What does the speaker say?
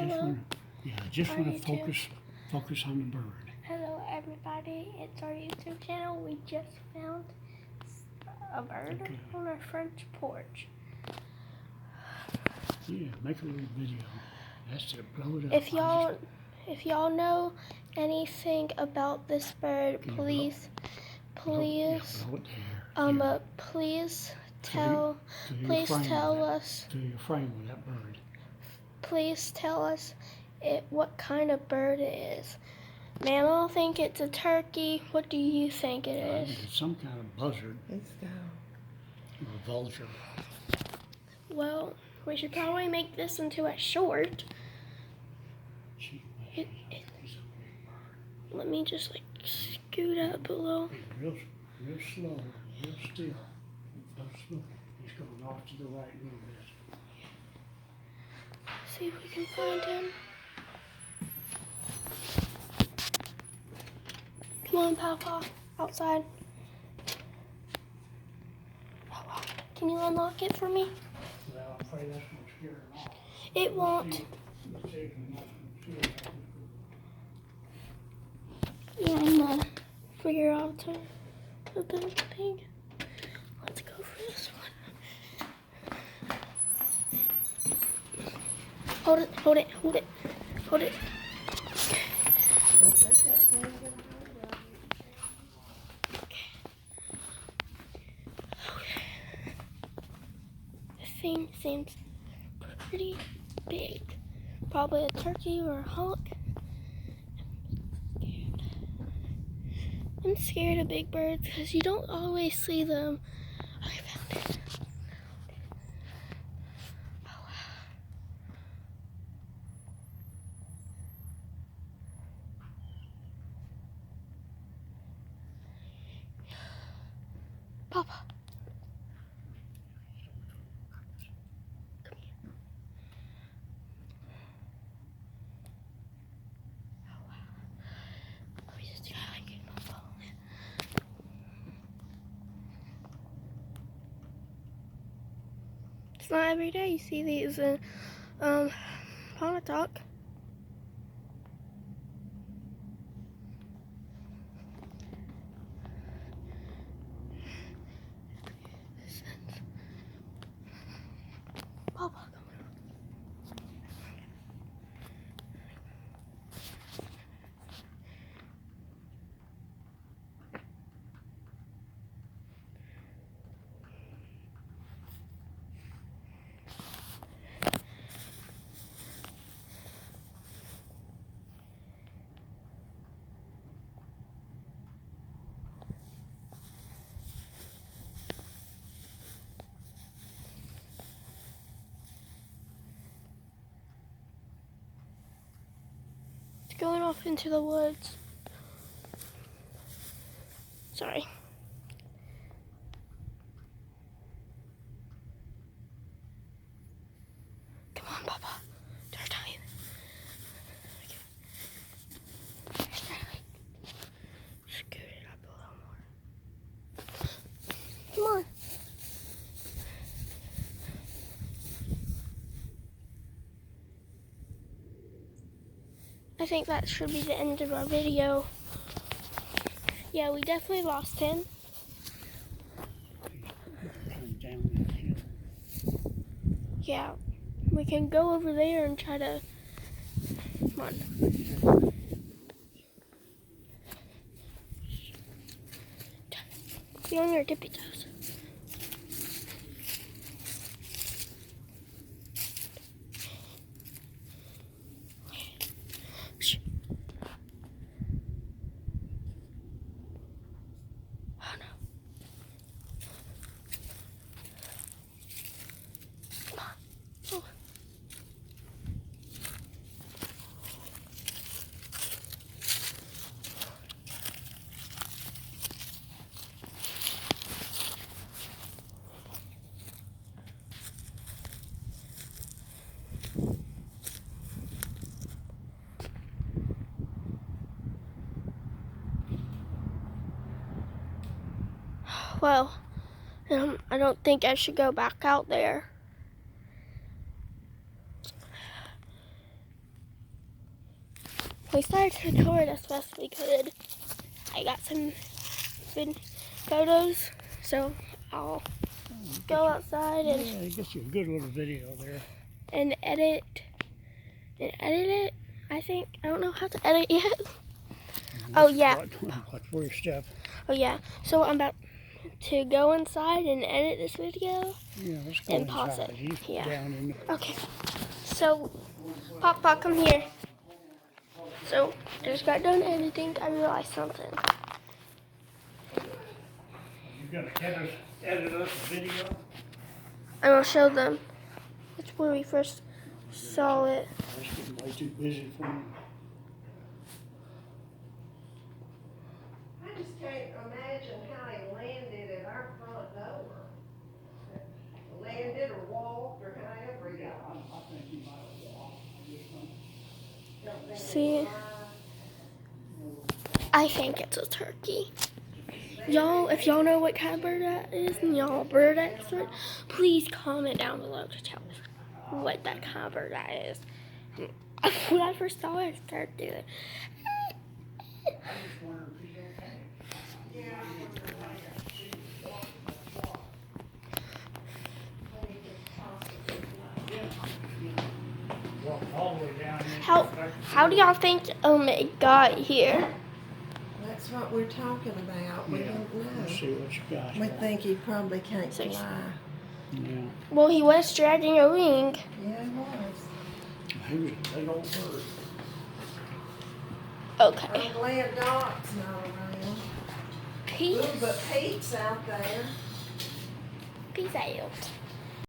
Hello. Just Our want to YouTube. focus on the bird. Hello, everybody. It's our YouTube channel. We just found a bird Okay. on our front porch. Yeah, make a little video. That's it. Blow it up. If y'all know anything about this bird, Can you please blow it there. Yeah. please To your frame us. To your frame with that bird. Please tell us what kind of bird it is. Mama, I think it's a turkey. What do you think it I is? think it's some kind of buzzard. It's Or a vulture. Well, we should probably make this into a short. Gee, It- he's a big bird. Let me just scoot up a little. Real slow, real still. Real slow. He's going off to the right a little bit. See if we can find him. Come on, Papa, outside. Oh, wow. Can you unlock it for me? Well, I'm afraid that's going to scare him off. It won't. Let's see if we can scare him. Yeah, I'm gonna figure out how to open the pig. Let's go for this one. Hold it, hold it, hold it, hold it. The thing seems pretty big. Probably a turkey or a hawk. I'm scared of big birds because you don't always see them. I found it. Oh, wow. Papa. Come here. Oh, wow. Let me just try and get my phone. It's not every day you see these in Pontotoc. Papa, come on. It's going off into the woods. Sorry. Come on, Papa. They're dying. Scoot it up a little more. Come on. I think that should be the end of our video. Yeah, we definitely lost him. Down that hill. Yeah, we can go over there and try to. Come on. Be on your tippy toes. Oh no. Come on. Oh. Well, I don't think I should go back out there. We started to record as fast as we could. I got some good photos, so I'll go outside Yeah, it gets you a good little video there. and edit it. I think I don't know how to edit yet. Oh yeah. Watch for your step. Oh yeah. So I'm about to go inside and edit this video. Yeah, let's go And pause inside. it. He's Yeah. down in the... Okay. So, Papa, come here. So, I just got done editing. I realized something. You're gonna edit us a video? I'm gonna show them. That's where we first saw it. It's getting way too busy for me. I just can't imagine how he landed at our front door. Landed or walked or however he got. I think he might have walked. I just don't... Don't think See? he I think it's a turkey. Y'all, if y'all know what kind of bird that is, and y'all are bird expert, please comment down below to tell me what that kind of bird that is. When I first saw it, I started doing it. I just wonder if he's okay. Walked all the way down there. How do y'all think it got here? That's what we're talking about. We Yeah. don't know. Let's see what you got. We think he probably can't Six. fly. Yeah. Well, he was dragging a wing. Yeah, he was. He was a big old bird. Okay. I'm glad Doc's not around. Peace. Ooh, but Pete's out there. Peace out.